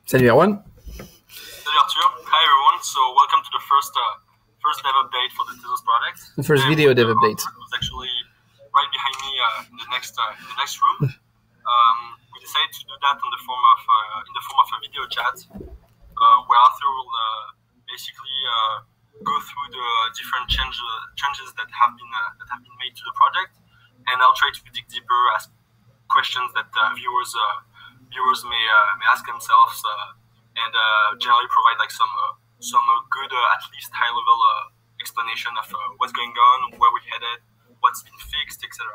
Salut Erwan. Salut Arthur. Hi everyone. So welcome to the first dev update for the Tezos project. The first video dev update. It was actually right behind me in the next room. We decided to do that in the form of a video chat, where Arthur will basically go through the different changes that have been made to the project, and I'll try to dig deeper, ask questions that viewers may ask themselves, and generally provide like some good, at least high level explanation of what's going on, where we're headed, what's been fixed, etc.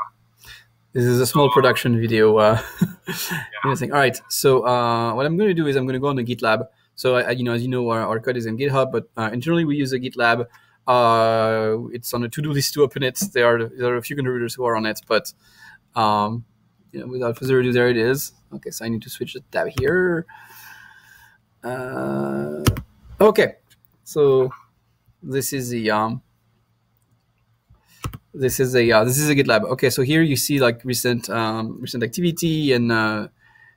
This is a small production video. Yeah. All right. So what I'm going to do is I'm going to go on the GitLab. So as you know, our code is in GitHub, but internally we use a GitLab. It's on a to-do list to open it. There are a few contributors who are on it, but without further ado, there it is. Okay, so I need to switch the tab here. Okay, so this is the this is a GitLab. Okay, so here you see like recent activity and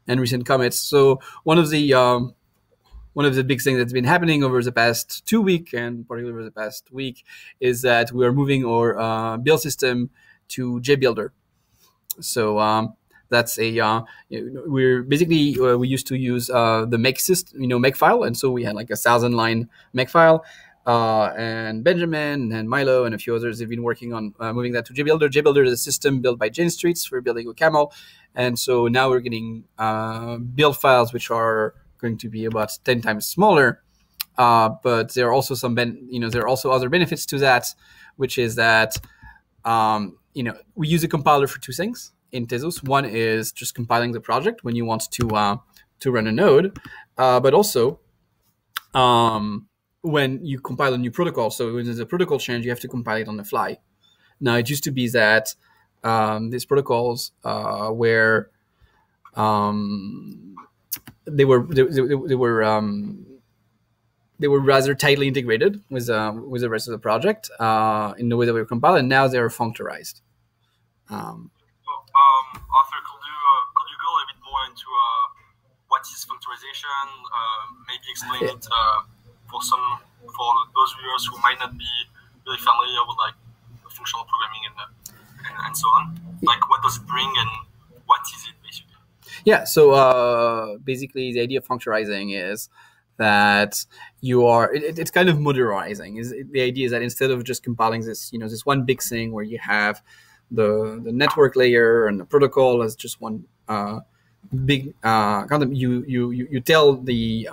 recent commits. So one of the big things that's been happening over the past 2 weeks, and particularly over the past week, is that we are moving our build system to Jbuilder. So that's we're basically we used to use the make system, make file, and so we had like 1,000-line make file. And Benjamin and Milo and a few others have been working on moving that to Jbuilder. Jbuilder is a system built by Jane Streets for building with Camel, and so now we're getting build files which are going to be about 10 times smaller. But there are also there are also other benefits to that, which is that we use a compiler for two things in Tezos. One is just compiling the project when you want to run a node, but also when you compile a new protocol. So when there's a protocol change, you have to compile it on the fly. Now it used to be that these protocols were they were rather tightly integrated with the rest of the project in the way that we were compiled, and now they're functorized. Arthur, could you go a little bit more into what is functorization? Maybe explain it for those viewers who might not be really familiar with like functional programming and so on. Like, what does it bring and what is it basically? Yeah. So basically, the idea of functorizing is that it's kind of modularizing. The idea is that instead of just compiling this one big thing where you have the network layer and the protocol as just one big you tell the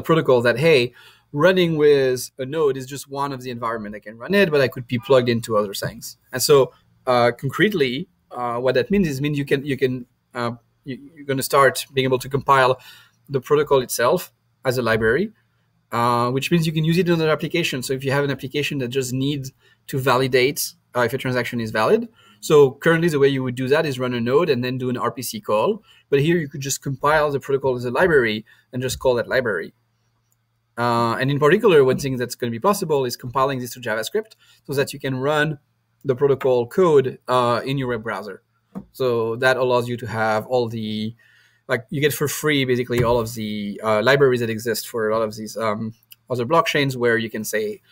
protocol that, hey, running with a node is just one of the environment I can run it, but I could be plugged into other things. And so concretely, what that means you're going to start being able to compile the protocol itself as a library, which means you can use it in another application. So if you have an application that just needs to validate if a transaction is valid. So currently the way you would do that is run a node and then do an RPC call. But here you could just compile the protocol as a library and just call that library. And in particular, one thing that's going to be possible is compiling this to JavaScript so that you can run the protocol code in your web browser. So that allows you to have all the, you get for free basically all of the libraries that exist for a lot of these other blockchains, where you can say,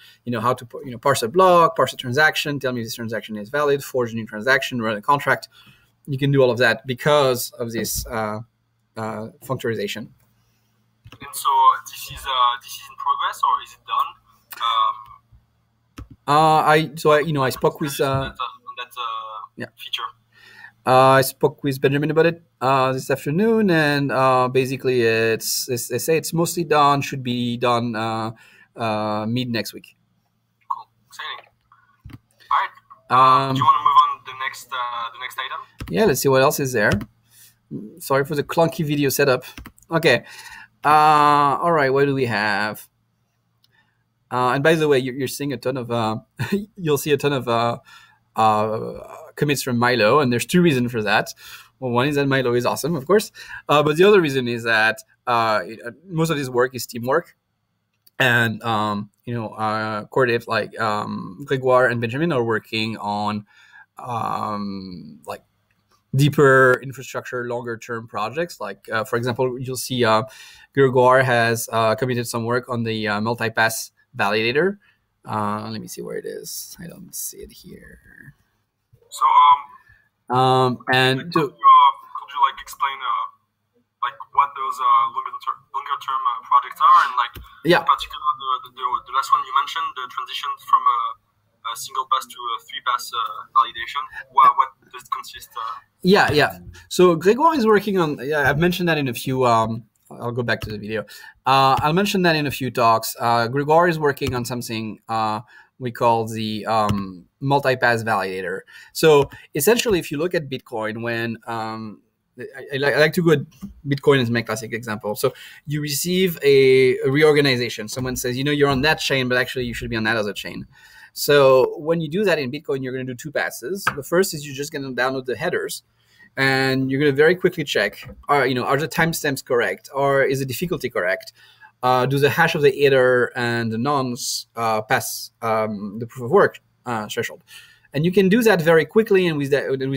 how to parse a block, parse a transaction, tell me this transaction is valid, forge a new transaction, run a contract. You can do all of that because of this functorization. And so this is in progress, or is it done? I spoke with that feature. I spoke with Benjamin about it this afternoon, and basically they say it's mostly done, should be done mid next week. Cool, exciting. All right. Do you want to move on to the next item? Yeah, let's see what else is there. Sorry for the clunky video setup. Okay. All right, what do we have? And by the way, you're seeing a ton of you'll see a ton of commits from Milo, and there's two reasons for that. Well, one is that Milo is awesome, of course, but the other reason is that most of this work is teamwork, and coordinates like Grégoire and Benjamin are working on deeper infrastructure, longer term projects. Like, for example, you'll see Gregoire has committed some work on the multi-pass validator. Let me see where it is. I don't see it here. So, and could you like explain like what those longer term projects are, and like yeah, in particular the last one you mentioned, the transition from a single pass to a 3-pass validation. What does it consist? Yeah. So Gregoire is working on. Yeah, I've mentioned that in a few. I'll go back to the video. I'll mention that in a few talks. Gregoire is working on something we call the multi-pass validator. So essentially, if you look at Bitcoin, when I like to go at Bitcoin as my classic example. So you receive a reorganization. Someone says, you're on that chain, but actually you should be on that other chain. So when you do that in Bitcoin, you're going to do 2 passes. The first is you're just going to download the headers, and you're going to very quickly check, are the timestamps correct, or is the difficulty correct? Do the hash of the header and the nonce pass the proof of work threshold? And you can do that very quickly and with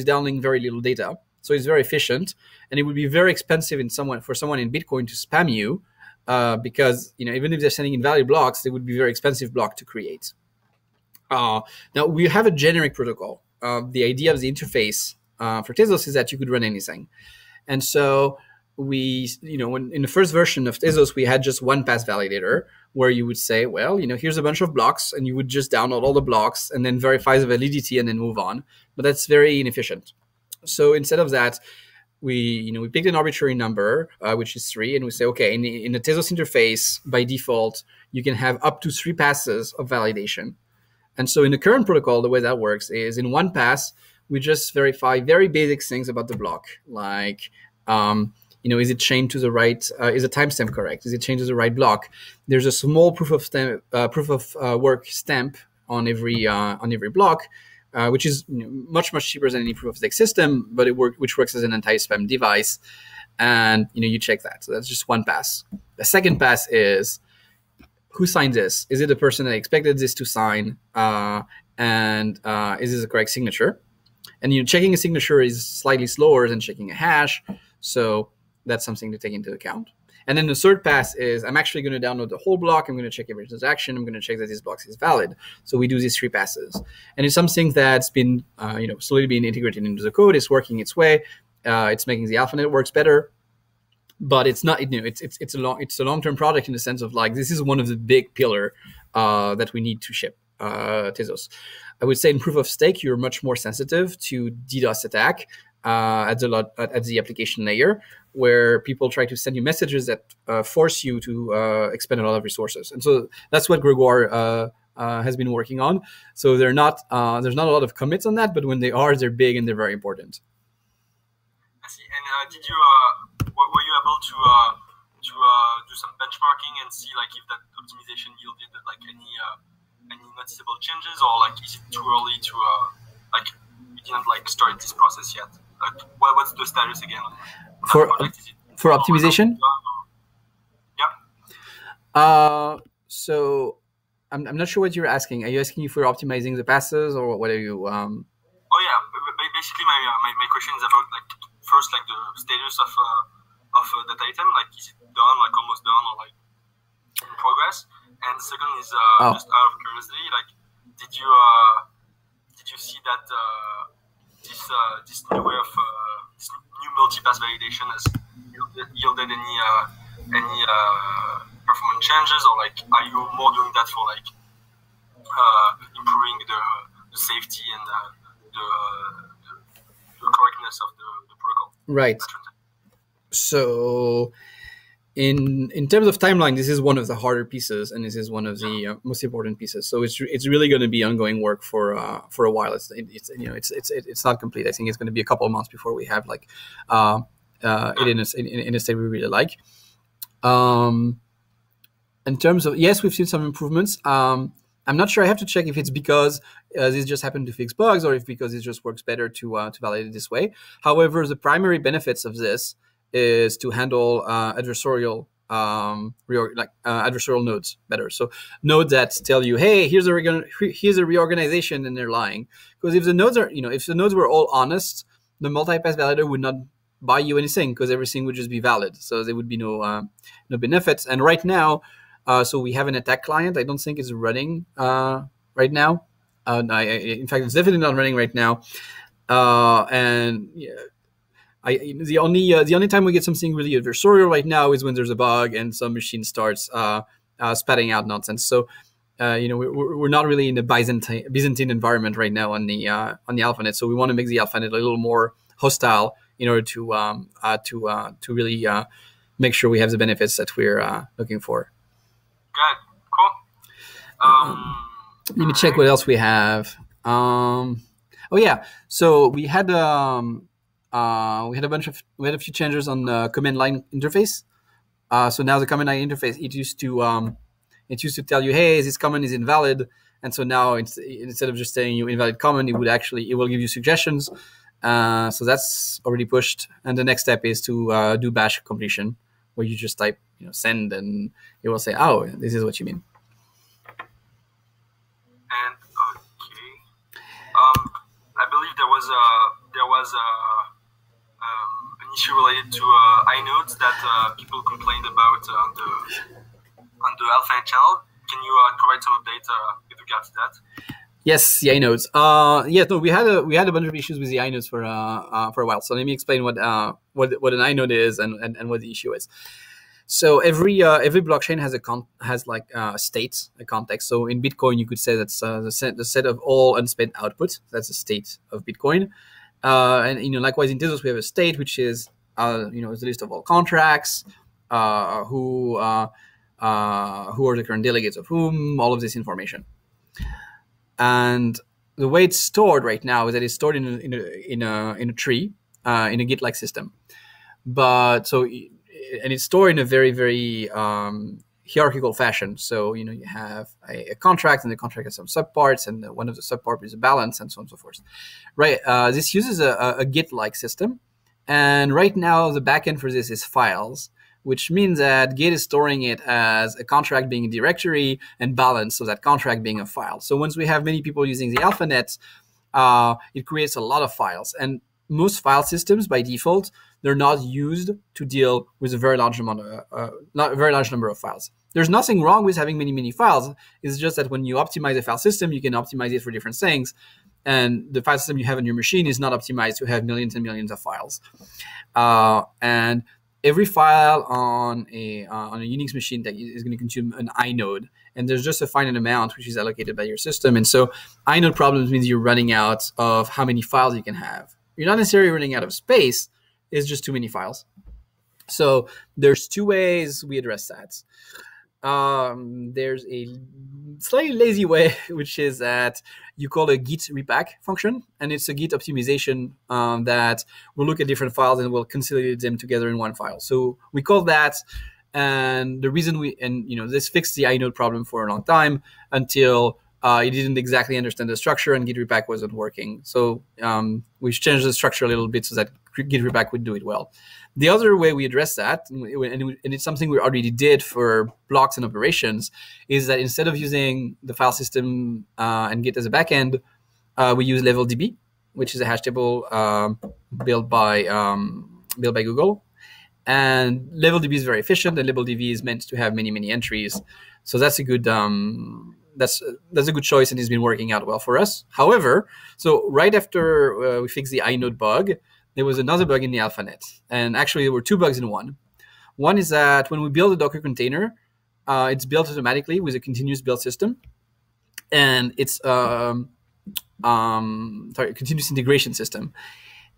downloading very little data. So it's very efficient, and it would be very expensive for someone in Bitcoin to spam you, because even if they're sending invalid blocks, they would be very expensive block to create. Now we have a generic protocol. The idea of the interface for Tezos is that you could run anything, and so we, when in the first version of Tezos, we had just 1-pass validator where you would say, well, here's a bunch of blocks, and you would just download all the blocks and then verify the validity and then move on. But that's very inefficient. So instead of that, we picked an arbitrary number, which is 3, and we say, okay, in the Tezos interface, by default, you can have up to 3 passes of validation. And so in the current protocol, the way that works is in 1 pass, we just verify very basic things about the block, like, is it chained to the right? Is the timestamp correct? Is it chained to the right block? There's a small proof of work stamp on every block, which is much cheaper than any proof of stake system, but which works as an anti-spam device, and you check that. So that's just 1 pass. The second pass is, who signed this? Is it the person that expected this to sign? And is this the correct signature? And checking a signature is slightly slower than checking a hash, so that's something to take into account. And then the third pass is, I'm actually going to download the whole block. I'm going to check every transaction. I'm going to check that this block is valid. So we do these 3 passes, and it's something that's been slowly being integrated into the code. It's working its way. It's making the alpha networks better. But it's not, it's a long-term project in the sense of, like, this is one of the big pillar that we need to ship Tezos. I would say in proof of stake, you're much more sensitive to DDoS attack at the application layer, where people try to send you messages that force you to expend a lot of resources. And so that's what Gregoire has been working on. So there's not a lot of commits on that, but when they are, they're big and they're very important. I see. And did you were you able to do some benchmarking and see, like, if that optimization yielded like any noticeable changes, or like is it too early to like you didn't like start this process yet? Like, what's the status again? For optimization? Yeah. So I'm not sure what you're asking. Are you asking if we're optimizing the passes, or what are you? Oh yeah. Basically, my question is about, like, first, like, the status of that item, like, is it done, like almost done, or like in progress? And second is just out of curiosity, like, did you see that this new way of this new multi-pass validation has yielded any performance changes, or like, are you more doing that for, like, improving the safety and the correctness of the protocol? Right. So in terms of timeline, this is one of the harder pieces, and this is one of the most important pieces. So it's really going to be ongoing work for a while. It's not complete. I think it's going to be a couple of months before we have, like, it in a state we really like. In terms of, yes, we've seen some improvements. I'm not sure. I have to check if it's because this just happened to fix bugs, or if because it just works better to validate it this way. However, the primary benefits of this is to handle adversarial adversarial nodes better. So nodes that tell you, hey, here's a reorganization, and they're lying. Because if the nodes were all honest, the multi-pass validator would not buy you anything because everything would just be valid. So there would be no benefits. And right now, so we have an attack client. I don't think it's running right now. In fact, it's definitely not running right now. And yeah, the only time we get something really adversarial right now is when there's a bug and some machine starts spatting out nonsense. So we're not really in a Byzantine environment right now on the AlphaNet. So we want to make the AlphaNet a little more hostile in order to really make sure we have the benefits that we're looking for. Good, cool. Let me check what else we have. Oh yeah, so we had a few changes on the command line interface. So now the command line interface, it used to tell you, hey, this command is invalid, and so now instead of just saying you invalid command, it will give you suggestions. So that's already pushed, and the next step is to do bash completion, where you just type send, and it will say, oh, this is what you mean. And okay, I believe there was an issue related to inodes that people complained about on the AlphaNet channel. Can you provide some update with regard to that? Yes, the inodes. We had a bunch of issues with the inodes for a while. So let me explain what an inode is and what the issue is. So every blockchain has a state, a context. So in Bitcoin, you could say that's the set of all unspent outputs. That's the state of Bitcoin. And likewise in Tezos we have a state, which is is the list of all contracts, who are the current delegates of whom, all of this information. And the way it's stored right now is that it's stored in a tree, in a Git-like system. And it's stored in a very, very hierarchical fashion. So you have a contract, and the contract has some subparts, and one of the subparts is a balance, and so on and so forth. Right. This uses a Git-like system, and right now the backend for this is files, which means that Git is storing it as a contract being a directory and balance, so that contract being a file. So once we have many people using the AlphaNet, it creates a lot of files. And most file systems, by default, they're not used to deal with a very large number of files. There's nothing wrong with having many files. It's just that when you optimize a file system, you can optimize it for different things. And the file system you have on your machine is not optimized to have millions and millions of files. And every file on a Unix machine that is going to consume an inode, and there's just a finite amount which is allocated by your system. And so inode problems means you're running out of how many files you can have. You're not necessarily running out of space. It's just too many files. So there's two ways we address that. There's a slightly lazy way, which is that you call a git repack function, and it's a Git optimization that will look at different files and will consolidate them together in one file. So we call that, and the reason this fixed the inode problem for a long time until it didn't exactly understand the structure, and git repack wasn't working. So we changed the structure a little bit so that git repack would do it well. The other way we address that, and it's something we already did for blocks and operations, is that instead of using the file system and Git as a backend, we use LevelDB, which is a hash table built by Google. And LevelDB is very efficient, and LevelDB is meant to have many entries. So that's a good that's a good choice, and it's been working out well for us. However, so right after we fixed the inode bug, there was another bug in the AlphaNet. And actually, there were two bugs in one. One is that when we build a Docker container, it's built automatically with a continuous build system. And it's a continuous integration system.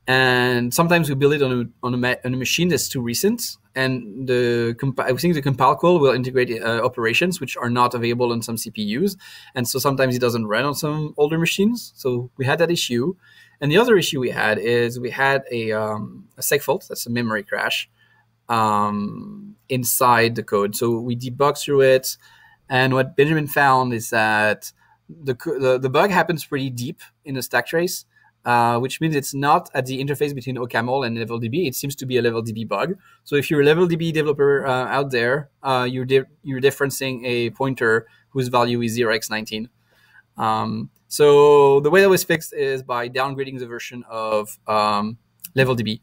And sometimes we build it on a machine that's too recent. And I think the compile call will integrate operations which are not available on some CPUs. And so sometimes it doesn't run on some older machines. So we had that issue. And the other issue we had is we had a Seg fault, that's a memory crash, inside the code. So we debugged through it, and what Benjamin found is that the bug happens pretty deep in the stack trace, which means it's not at the interface between OCaml and LevelDB. It seems to be a LevelDB bug. So if you're a LevelDB developer out there, you're referencing a pointer whose value is 0x19. So the way that was fixed is by downgrading the version of level DB.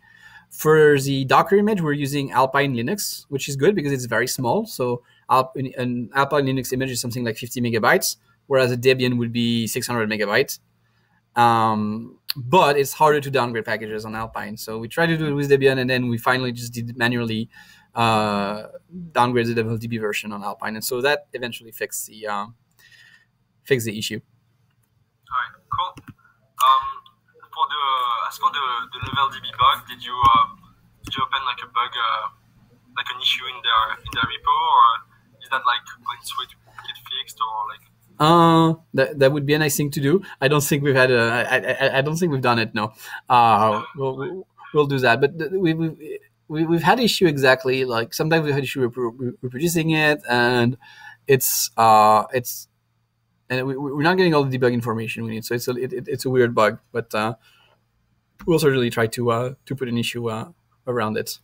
For the Docker image, we're using Alpine Linux, which is good because it's very small. So an Alpine Linux image is something like 50 megabytes, whereas a Debian would be 600 megabytes. But it's harder to downgrade packages on Alpine. So we tried to do it with Debian, and then we finally just did manually downgrade the level DB version on Alpine. And so that eventually fixed the issue. All right, cool. As for the level DB bug, did you open like a bug, like an issue in their repo, or is that like on its way to get fixed, or like? That would be a nice thing to do. I don't think we've had I don't think we've done it. No. We'll do that. But we've had issue exactly like sometimes we've had issue reproducing it, and and we're not getting all the debug information we need. So it's a weird bug, but we'll certainly try to put an issue around it.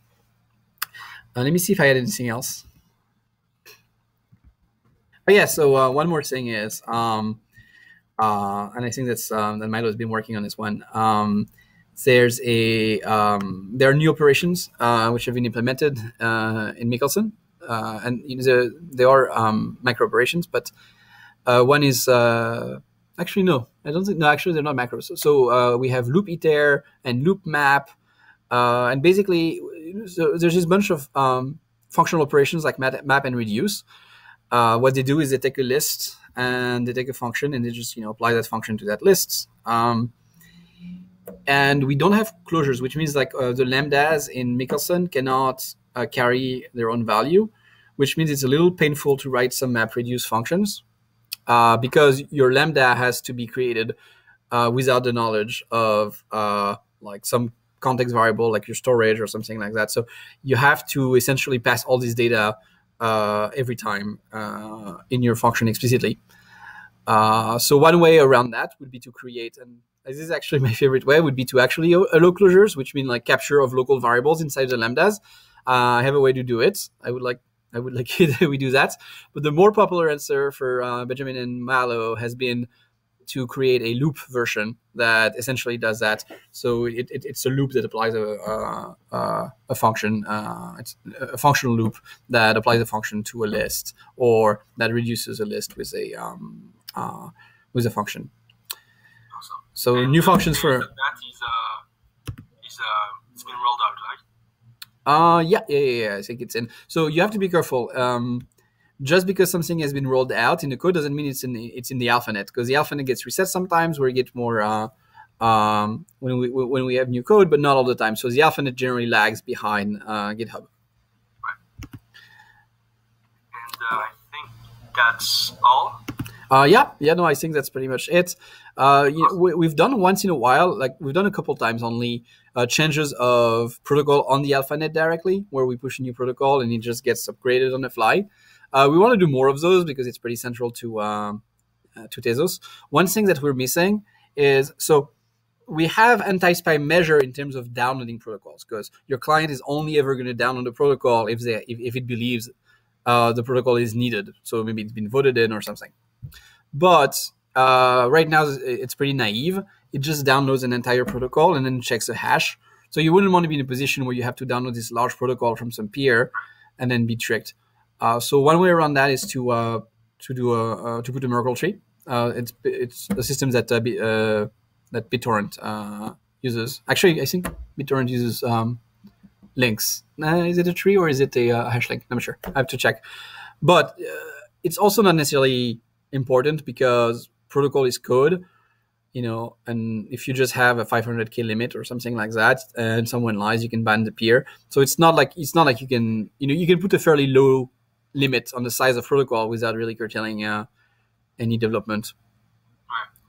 Let me see if I had anything else. Oh yeah. So one more thing is, and I think that's that Milo has been working on this one. There are new operations which have been implemented in Mikkelsen, and they are macro operations, but one is actually no, I don't think no. Actually, they're not macros. So we have loop iter and loop map, and basically, so there's this bunch of functional operations like map and reduce. What they do is they take a list and they take a function and they just apply that function to that list. And we don't have closures, which means like the lambdas in Mikkelsen cannot carry their own value, which means it's a little painful to write some map reduce functions because your lambda has to be created without the knowledge of like some context variable like your storage or something like that. So you have to essentially pass all this data every time in your function explicitly. So one way around that would be to create, and this is actually my favorite way, would be to actually allow closures, which mean like capture of local variables inside the lambdas. I have a way to do it. I would like it that we do that. But the more popular answer for Benjamin and Malo has been to create a loop version that essentially does that. So it's a loop that applies a function. It's a functional loop that applies a function to a list, or that reduces a list with a function. Awesome. So and new functions for that it's been rolled out, right? Yeah. I think it's in. So you have to be careful. Just because something has been rolled out in the code doesn't mean it's in the AlphaNet, because the AlphaNet gets reset sometimes where you get more when we have new code, but not all the time. So the AlphaNet generally lags behind GitHub. Right. And I think that's all. No, I think that's pretty much it. We've done once in a while, like we've done a couple times only, changes of protocol on the AlphaNet directly, where we push a new protocol and it just gets upgraded on the fly. We want to do more of those because it's pretty central to Tezos. One thing that we're missing is, so we have anti-spy measure in terms of downloading protocols, because your client is only ever going to download the protocol if it believes the protocol is needed. So maybe it's been voted in or something. But right now it's pretty naive. It just downloads an entire protocol and then checks a hash. So you wouldn't want to be in a position where you have to download this large protocol from some peer and then be tricked. So one way around that is to put a Merkle tree. It's a system that BitTorrent uses. Actually, I think BitTorrent uses links. Is it a tree or is it a hash link? I'm not sure. I have to check. But it's also not necessarily important because protocol is code, and if you just have a 500K limit or something like that, and someone lies, you can ban the peer. So it's not like you can you can put a fairly low limit on the size of protocol without really curtailing any development.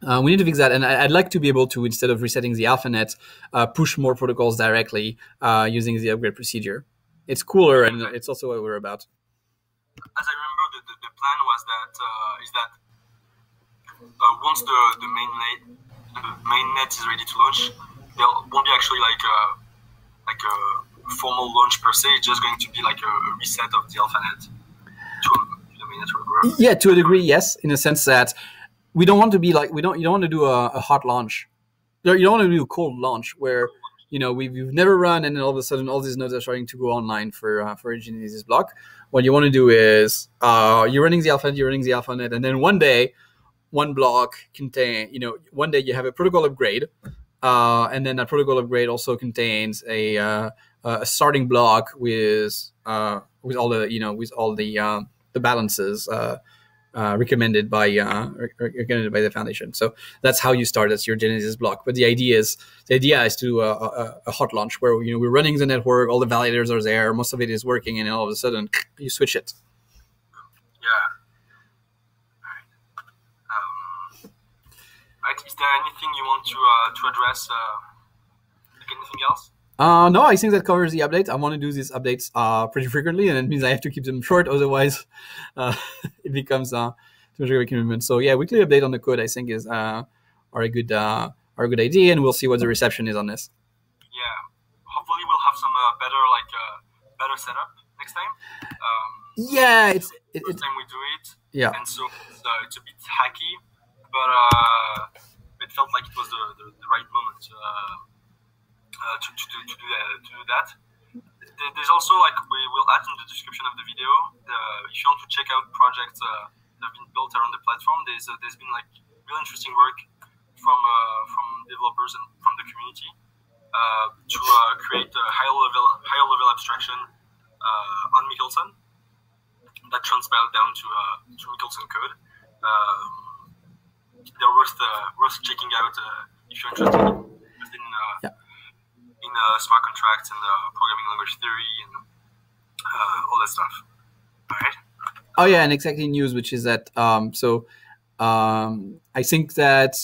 Right. We need to fix that, and I'd like to be able to, instead of resetting the AlphaNet, push more protocols directly using the upgrade procedure. It's cooler, and it's also what we're about. As I remember, the plan was that once the mainnet is ready to launch, there won't be actually like a formal launch per se. It's just going to be like a reset of the AlphaNet to the main network. Yeah, to a degree, yes, in a sense that we don't want to be like you don't want to do a hot launch. You don't want to do a cold launch where we've never run, and then all of a sudden all these nodes are starting to go online for a Genesis block. What you want to do is you're running the AlphaNet, and then one day, one block one day you have a protocol upgrade, and then that protocol upgrade also contains a starting block with all the balances recommended by the foundation. So that's how you start. That's your Genesis block. But the idea is to a hot launch where we're running the network, all the validators are there, most of it is working, and then all of a sudden you switch it. Yeah. Right. Is there anything you want to address? Anything else? No, I think that covers the update. I want to do these updates pretty frequently, and it means I have to keep them short. Otherwise, it becomes too much of a commitment. So yeah, weekly update on the code I think is are a good idea, and we'll see what the reception is on this. Yeah, hopefully we'll have some better setup next time. Yeah, it's first time we do it. Yeah, and so it's a bit hacky, but it felt like it was the right moment. To do that. There's also, we will add in the description of the video, if you want to check out projects that have been built around the platform, there's been real interesting work from developers and from the community to create a higher level abstraction on Michelson that transpiled down to Michelson code. They're worth checking out if you're interested in smart contracts and programming language theory and all that stuff. All right. Oh yeah, and exactly news, which is that I think that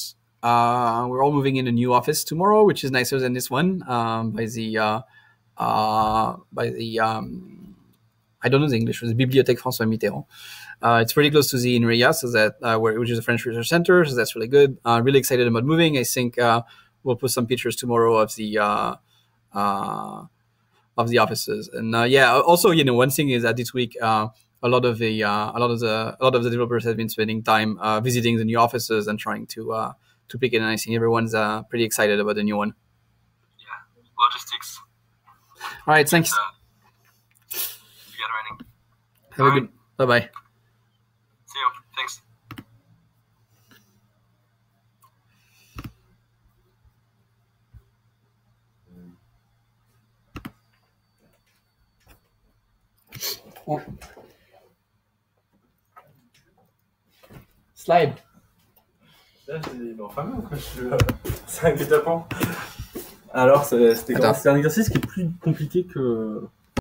we're all moving in a new office tomorrow, which is nicer than this one. By the I don't know the English. The Bibliothèque François Mitterrand. It's pretty close to the INRIA, so that which is a French research center. So that's really good. Really excited about moving. I think we'll post some pictures tomorrow of the offices. And also one thing is that this week a lot of the developers have been spending time visiting the new offices and trying to pick it. And I think everyone's pretty excited about the new one. Yeah, logistics. All right, thanks. Have a good. Bye-bye. See you. Thanks. Slide. Là, c'est un guet-apens. Alors, c'était un exercice qui est plus compliqué que